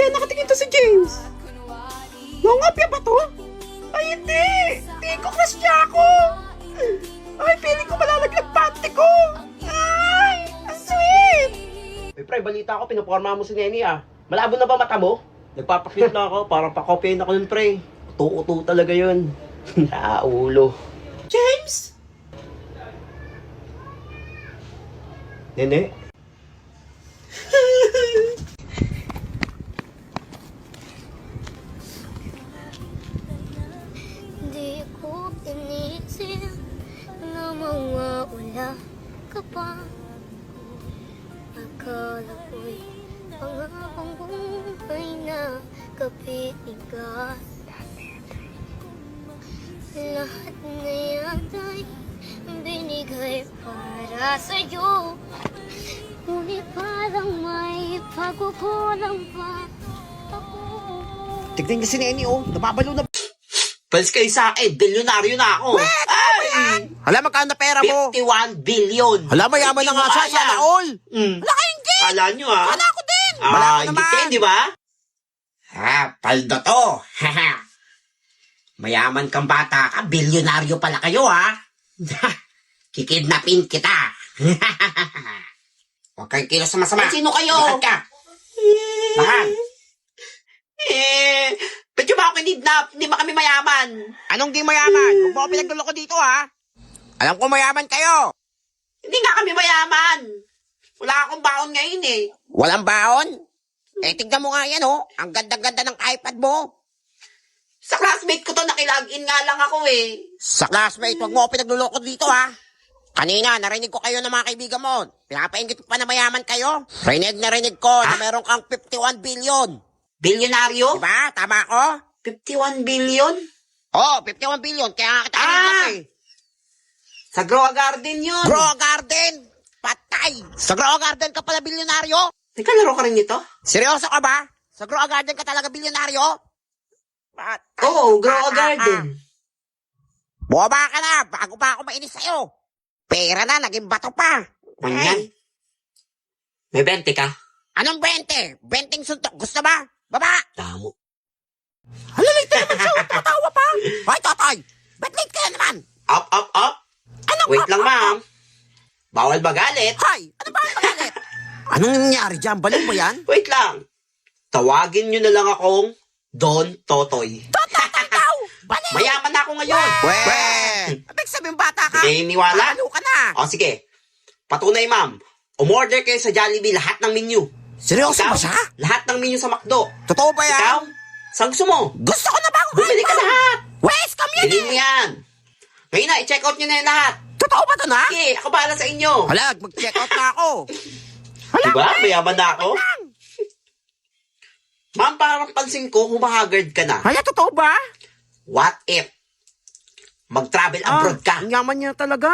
kaya nakatingin to si James? Nangopya ba to? Ay, hindi! Hindi ko crush niya ako! Ay, feeling ko malalaglag panty ko! Ay, ang sweet! Eh, pre, balita ko, pinaporma mo si Neni ah. Malabo na ba mata mo? Nagpapakit na ako, parang pakopyahin ako nun, pre. Uto-uto talaga yun. Ulo. James! Nene? Di ko inisip na mawawala ka pa. Akala ko'y pangakong buhay na kapitigas. Lahat na yata'y binigay para sa'yo. Ngunit parang may pagkukulang pa ako. Tignan niya si Neni, oh. Nababalo na. Pals kayo sa akin, bilyonaryo na ako. Ay! Hala, magkano na pera mo? 51 billion. Hala, mayaman na nga siya. Sana all. Wala kayong gate. Kala nyo ah. Wala ko din. Wala ko Hindi naman. kayo, di ba? Paldo to. Mayaman kang bata ka, bilyonaryo pala kayo ha. Kikidnapin kita. Huwag kayong kilos sa masama. Sino kayo? Lahat ka. Lahat. Ba't yung ba ako kinidnap? Hindi ba kami mayaman? Anong di mayaman? Huwag mo ako pinagluloko dito, ha? Alam ko mayaman kayo. Hindi nga kami mayaman. Wala akong baon ngayon eh. Walang baon? Eh, tignan mo nga yan, oh. Ang ganda-ganda ng iPad mo. Sa classmate ko to, nakilagin nga lang ako eh. Sa classmate, huwag mo ako pinagluloko dito, ha? Kanina, narinig ko kayo ng mga kaibigan mo. Pinapaingit pa na mayaman kayo. Narinig ko na meron kang 51 billion. Bilyonaryo? Diba? Tama ako? 51 billion? Oh, 51 billion. Kaya nga kita kinidnap eh. Sa Grow Garden yun. Grow Garden! Patay! Sa Grow Garden ka pala bilyonaryo? Nagkalaro ka rin nito? Seryoso ka ba? Sa Grow Garden ka talaga bilyonaryo? Patay! Oo, Grow Bata ka. Garden. Buwaba ka na, bago pa ako mainis sa'yo. Pera na, naging bato pa. Manyan. May 20 ka? Anong 20? 20 suntok, gusto ba? Baba! Damo. Hala, late naman siya, tumatawa pa. Hoy, Totoy, ba't late ka na naman? Up, up, up. Anong Wait up, lang, up, ma'am. up? Bawal magalit. Hoy, ano ba ang magalit? Anong nangyari dyan? Baliw ba yan? Wait lang. Tawagin nyo na lang akong Don Totoy. Totoy daw! Baliw! Mayaman na ako ngayon. Abig sabihin bata ka. Hindi niwala? Baliw ka na. O sige. Patunay, ma'am. Umorder kayo sa Jollibee lahat ng menu. Seryoso Ikaw, ba siya? lahat ng menu sa McDo. Totoo ba yan? Ikaw, saan gusto mo? Gusto ko na ba ako Bumili ka lahat. Wes, come yan Bilhin mo yan. Ngayon na, i-check out nyo na yan lahat. Totoo ba ito na? Okay, ako bahala sa inyo. Hala, mag-check out na ako. Diba? Mayaman na ako. Ma'am, parang pansin ko, humahagard ka na. Hala, totoo ba? What if? Mag-travel abroad ka. Ang yaman niya talaga.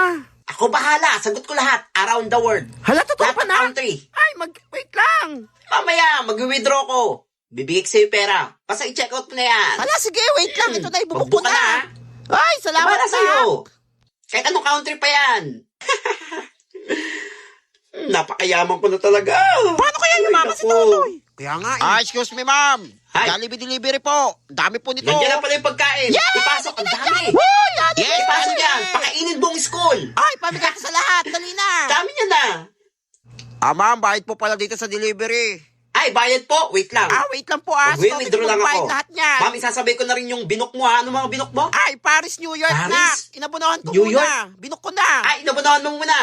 Ako bahala. Sagot ko lahat. Around the world. Hala, totoo Lahat ba ng na? country. Ay, wait lang. Mamaya, mag-withdraw ko. Bibigay ko sa'yo pera. Basta i-check out mo na yan. Hala, sige, wait lang. Ito na, ibubuk ko Magbuka na. na. Ay, salamat Para na. sa'yo. Kahit anong country pa yan. Napakayaman ko na talaga. Paano kaya Ay, yumaman si naku. Totoy? Kaya nga eh. Excuse me, ma'am. Hi. Jollibee delivery po. Dami po nito. Nandiyan na pala yung pagkain. Ipasok, ang dami. Woo! Jollibee! Yes, ipasok yan. Pakainin buong school. Ay, pamigay ko sa lahat. Dali na. Dami niya na. Ma'am, bayad po pala dito sa delivery. Ay, bayad po. Wait lang. Wait lang po ah. Mag-withdraw lang bayad ako. lahat niyan. Ma'am, isasabay ko na rin yung binok mo ha. Ano mga binok mo? Ay, Paris, New York na. Paris? Inabunahan ko New muna. York? Binuk ko na. Ay, inabunawan mo muna.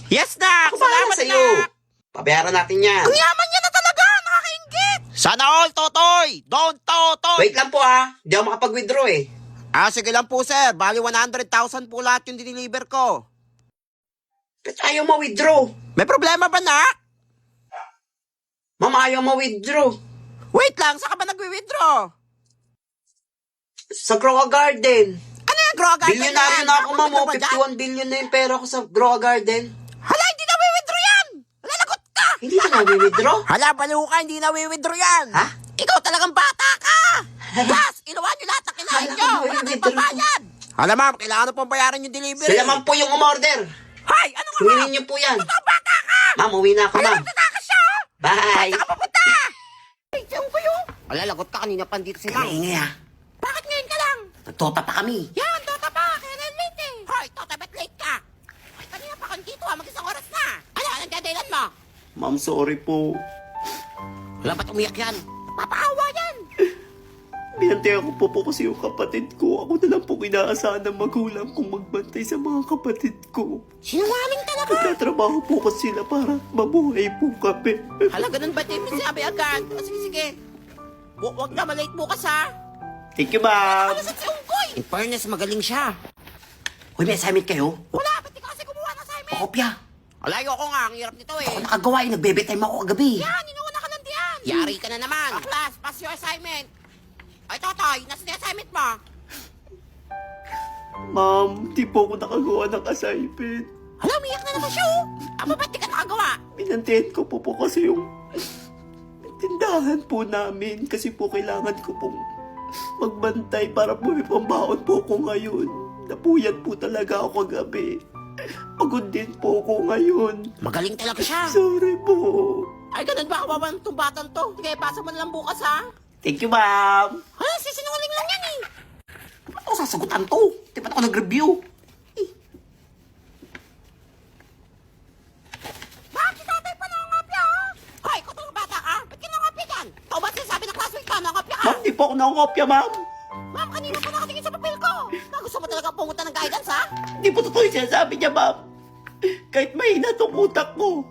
Yes na. Ako bahala Salamat sa'yo. na. Pabayaran natin yan. Ang yaman niya na talaga. Nakakaingit. Sana all, Totoy. Don't, Totoy. Wait lang po ha. Hindi ako makapag-withdraw eh. Sige lang po, sir. Bali 100,000 po lahat yung diniliver ko. Ba't ayaw ma-withdraw? May problema ba, nak? Ma'am, ayaw ma-withdraw. Wait lang, saan ka ba nagwi-withdraw? Sa Grow Garden. Ano yung Grow Garden Bilyonaryo na ako, ma'am. Napunta ba dyan? 51 billion na yung pera ko sa Grow Garden. Hala, hindi na withdraw yan! Hala, lagot ka! Hindi ka na-withdraw? Hala, baliw ka, hindi na withdraw yan! Ha? Ikaw talagang bata ka! Gas, inuwan nyo lahat ng kinain Hala, nyo! Wala withdraw. kayong babayad! Hala, ma'am, kailangan na pong bayaran yung delivery. Sila ma'am po yung umorder. Hay, ano nga, ma'am? Tumingin niyo po yan. Totoo bata ka! Ma'am, uwi na ako, Hala, ma'am. magtatakas siya! Bye. Saan ka papunta? Ay, saan ko yun? Alalagot ka kanina pa dito si Mang. Ingay ha. Bakit ngayon ka lang? Nagtota pa kami. Yan, tota pa. Kaya na late eh. Hoy, tota ba't late ka? Ay, kanina pa kang dito ha. Mag-isang oras na. Ano, anong dadailan mo? Ma'am, sorry po. Wala ba't umiyak yan? Papaawa yan. Binantayan ko po kasi yung kapatid ko. Ako na lang po inaasahan ng magulang kong magbantay sa mga kapatid ko. Sinungaling talaga. Nagtatrabaho po kasi sila para mabuhay po kami. Hala, ganun ba, Tim? Sinabi agad. O, sige, sige. Huwag na, malate bukas, ha? Thank you, ma'am. Ano sa si Unggoy? In fairness, magaling siya. Uy, may assignment kayo? Wala, ba't di ka kasi gumawa ng assignment? Pakopya. Wala, ayoko nga. Ang hirap nito, eh. Ako nakagawa eh. Nagbe-bedtime ako kagabi. Yan, inuuna ka lang diyan. Yari ka na naman. Class, pass your assignment. Ay, Totoy, nasa yung assignment mo? Ma'am, di po ako nakagawa ng assignment. Hala, umiyak na naman siya, oh. Aba, ba't di ka nakagawa? Binantayan ko po kasi yung tindahan po namin. Kasi po kailangan ko pong magbantay para po may pambaon po ako ngayon. Napuyat po talaga ako kagabi. Pagod din po ako ngayon. Magaling talaga siya. Sorry po. Ay, ganun ba? Kawawa ng tumbatan to. Sige, pasa mo na lang bukas, ha? Thank you, ma'am. Hala, sisinungaling lang yan, eh. Ba't ako sasagutan to? Di ba't ako nag-review? Bakit tatay pa nangangapya, ha? Hoy, ikaw talaga bata ka? Ba't ka nangangapya dyan? Ikaw ba sinasabi ng classmate ka, nangangapya ka? Ma'am, di po ako nakakopya, ma'am. Ma'am, kanina pa nakatingin sa papel ko. Gusto mo talaga pumunta ng guidance, ha? Di po totoo yung sinasabi niya, ma'am. Kahit mahina tong utak ko,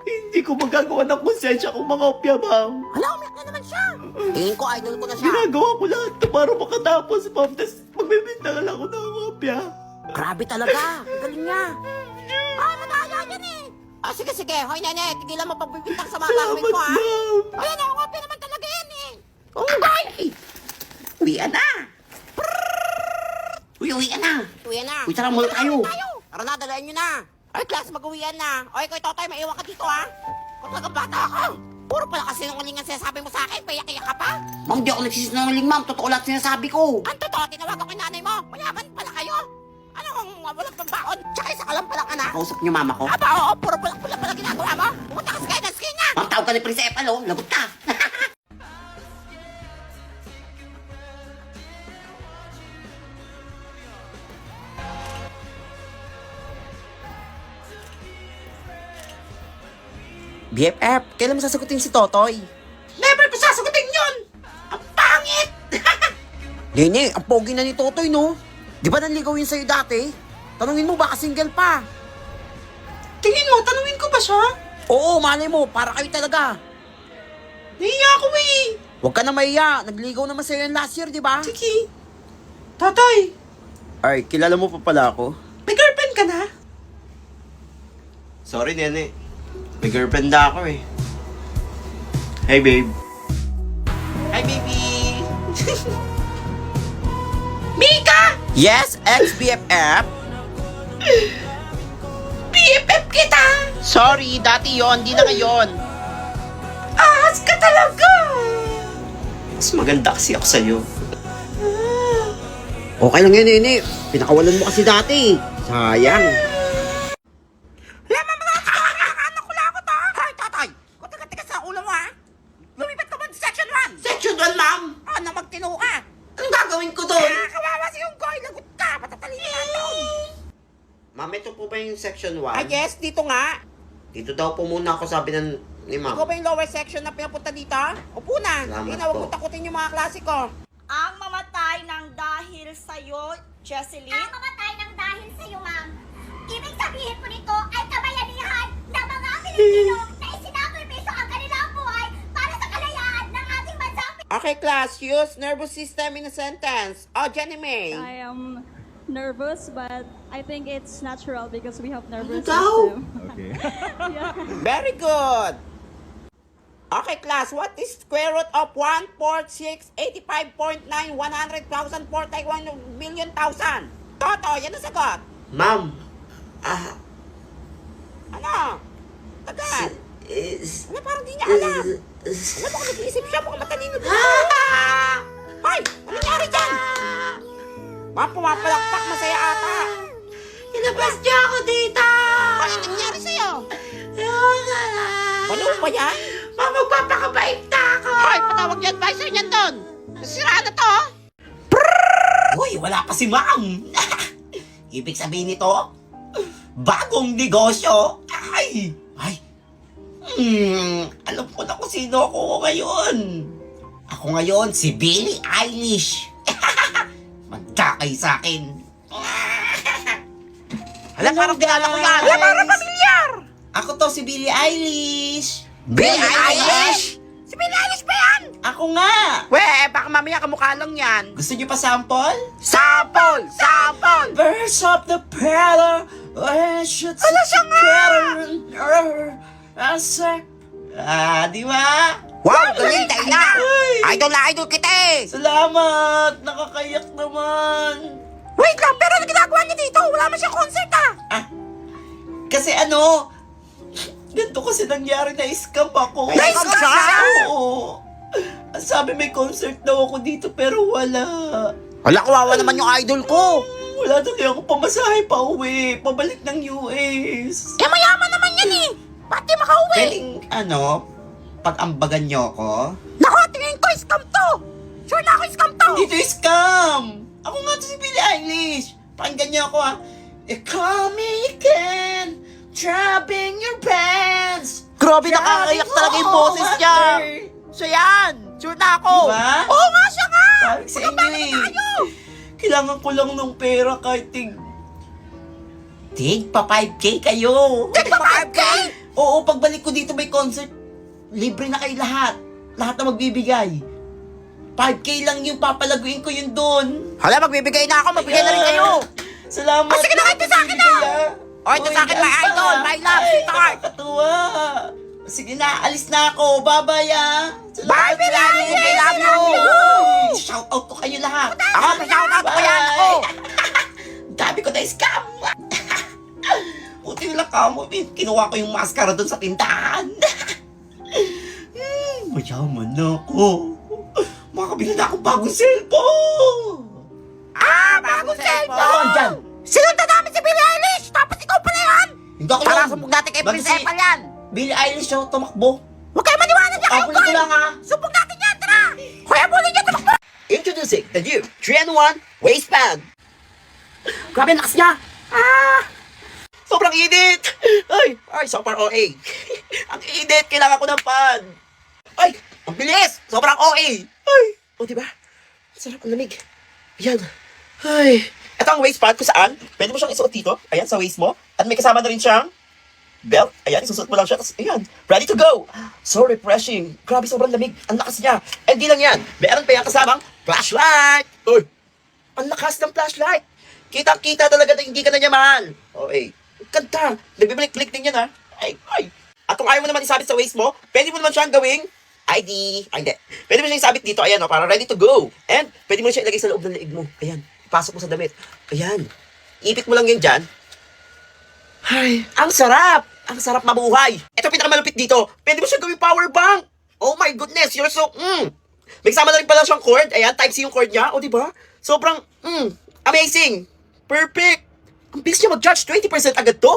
hindi ko magagawa ng konsensya kung makopya, ma'am. Hala, umiyak na naman siya. Tingin ko, idol ko na siya. Ginagawa ko lahat to para makatapos, ma'am. Tapos magbibintangan lang ako ng kopya. Grabe talaga. Ang galing niya. Ah, madaya yan eh. Ah, sige, sige. Hoy, nene, tigilan mo pagbibintang sa mga Salamat, classmate mo, ha? ma'am. Ayan, nakakopya naman talaga yan eh. Unggoy! Uwian na. Uwian na. Uwian na. Uy, tara muna tayo. Tara na, dalayan nyo na. Ay, class, mag-uwian na. O, ikaw, Totoy, maiwan ka dito, ha? Kung talagang bata ako. Puro pala kasi sinungaling ang sinasabi mo sa akin. Payak-iyak ka pa. Ma'am, di ako nagsisinungaling, ma'am. Totoo lahat sinasabi ko. Ang totoo, tinawagan ko yung nanay mo. Mayaman pala kayo. Ano kung walang pambaon? Tsaka isa ka lang palang anak. Kausap niyo mama ko. Aba, oo, puro pala pala ginagawa mo. Pumunta ka sa guidance kayo niyan. Ma'am, tawag ka ni Prinsepal, oh. Lagot ka. BFF, kailan mo sasagutin si Totoy? Never ko sasagutin yun. Ang pangit. Nene, ang pogi na ni Totoy, no? Di ba nanligaw yun sa'yo dati? Tanungin mo, baka single pa. Tingin mo, tanungin ko ba siya? Oo, malay mo, para kayo talaga. Nahiya ako eh. Huwag ka na mahiya, nagligaw naman sa'yo yan last year, di ba? Sige. Totoy, Ay, kilala mo pa pala ako? may girlfriend ka na? Sorry, Nene. May girlfriend na ako eh. Hey, babe. Hi, baby. Mika! Yes, ex-BFF? BFF kita! Sorry, dati yon, di na ngayon. Ahas ka talaga! Mas maganda kasi ako sa'yo. Okay lang yun, Nene. Pinakawalan mo kasi dati. Sayang. Anak ko lang ako to. Hoy, Totoy! Kung taga-tigas sa ulo mo, ha? Lumipat ka ba sa Section 1? Section 1, ma'am! Ano, magtino ka? Anong gagawin ko doon? Kawawa si Unggoy. Lagot ka. Patatalin na doon. Ma'am, ito po ba yung Section 1? Ah, yes, dito nga. Dito daw po muna ako sabi ni Ma'am. Ikaw ba yung lower section na pinapunta dito? Upo na. Salamat Hindi na, huwag po. mo takutin yung mga klase ko. Ang mamatay ng dahil sa'yo, Jesseline. Ang mamatay ng dahil sa iyo, ma'am. Ibig sabihin po nito ay kabayanihan ng mga Pilipino na isinakripisyo ang kanilang buhay para sa kalayaan ng ating bansa. Okay, class. Use nervous system in a sentence. Oh, Jenny May. I am nervous, but I think it's natural because we have nervous daw? system. Very good. Okay, class. What is square root of 14685.9 100,000 million thousand? Toto, yan ang sagot. Ma'am, Ano? Tagal. is... Ano, parang di niya alam. Ano ba kung nag-iisip siya? Mukhang matalino din. Hoy! Ano nangyari dyan? Ma'am, pumapalakpak. Masaya ata. Ilabas niya ako dito! Ano nangyari sa'yo? Ayoko na! Baliw pa yan? Ma'am, magpapakabait na ako! Hoy, patawag niyo advisor niyan doon. Nasiraan na to, oh. Uy, wala pa si ma'am. Ibig sabihin nito, bagong negosyo. Ay! Alam ko na kung sino ako ngayon. Ako ngayon, si Billie Eilish. Magkakay sa akin. Hala, parang kilala ko yan. Hala, parang pamilyar. Ako to si Billie Eilish. Billie Eilish? Si Billie Eilish ba yan? Ako nga. Weh, baka mamaya kamukha lang yan. Gusto niyo pa sample? Sample! Sample! Birds of the peddler, I should Ala, siya nga! Di ba? Wow, galing tayo na! Ay! Idol na idol kita eh! Salamat! Nakakayak naman! Wait lang, pero ano ginagawa niya dito? Wala man siyang concert ah! Kasi ganito kasi nangyari na scam ako. Na-scam siya? Oo. Ang sabi may concert daw ako dito pero wala. Hala, kawawa naman yung idol ko! Wala tuloy ako pamasahe pa uwi. Pabalik ng US. Eh, mayaman naman yan eh! Ba't di makauwi? Pwedeng pag-ambagan niyo ako? Naku, tingin ko scam to! Sure na ako scam to! Dito scam! Ako nga to si Billie Eilish. Pakinggan niyo ako call me again, dropping your pants. Grabe, nakakayak talaga yung boses niya! Siya yan! Sure na ako! Diba? Oo nga, siya nga! Sabi ko sa inyo kailangan ko lang ng pera kahit tig pa 5K kayo. Tig pa 5K? Oo, pagbalik ko dito may concert, libre na kayo lahat. Lahat na magbibigay. 5K lang yung papalaguin ko yun doon. Hala, magbibigay na ako, magbigay na rin kayo! Salamat. Sige na, ito sa akin na! O, ito sa akin, my idol, my love, sweetheart! Nakakatuwa. Sige na, alis na ako. Bye-bye, Bye, Billie Eilish! I love you! Shout out ko kayo lahat. Ako, pa-shout out ko yan, ako! Dami ko na scam. Buti lang kamo, kinuha ko yung maskara doon sa tindahan. Mayaman na ako. Makakabili na akong bagong cellphone. Bagong Ako cellphone! andyan. Sinundan namin si Billie Eilish! Tapos ikaw pala yan! Hindi ako Tara, yan. sumbog natin kay Bago Prince si Epal yan! Billie Eilish yung tumakbo. Huwag kayo maniwala niya kayo, Abuli ko lang ha. Sumbog natin yan, tara! Kuya, bully niya, tumakbo! Introducing the new 3-in-1 waistband. Grabe ang lakas niya. Sobrang init. Ay, super OA. Ang init, kailangan ko ng fan. Ay, ang bilis. Sobrang OA. Ay, diba? Sarap ang lamig. Ayan. Ay. Ito ang waistband kung saan pwede mo siyang isuot dito. Ayan, sa waist mo. At may kasama na rin siyang belt. Ayan, isusuot mo lang siya. Tapos, ayan, ready to go. So refreshing. Grabe, sobrang lamig. Ang lakas niya. And di lang yan. Meron pa yan kasamang flashlight. Uy, ang lakas ng flashlight. Kitang-kita talaga na hindi ka na niya mahal. Okay. Ganda. Nagbibilik-click din yan, ha? Ay. At kung ayaw mo naman isabit sa waist mo, pwede mo naman siyang gawing ID. Ay, hindi. Pwede mo siyang isabit dito. Ayan, para ready to go. And pwede mo siya ilagay sa loob ng leeg mo. Ayan. Ipasok mo sa damit. Ayan. Ipit mo lang yan dyan. Ay, ang sarap! Ang sarap mabuhay! Ito pinakamalupit dito. Pwede mo siya gawing power bank! Oh my goodness, you're so, May kasama na rin pala siyang cord. Ayan, Type-C yung cord niya. O, diba? Sobrang, amazing! Perfect! Ang bilis niya mag-charge. 20% agad to.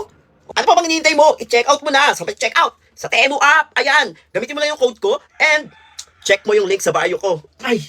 Ano pa bang hinihintay mo? I-check out mo na. Sa check out. Sa Temu app. Ayan. Gamitin mo lang yung code ko. And check mo yung link sa bio ko. Ay,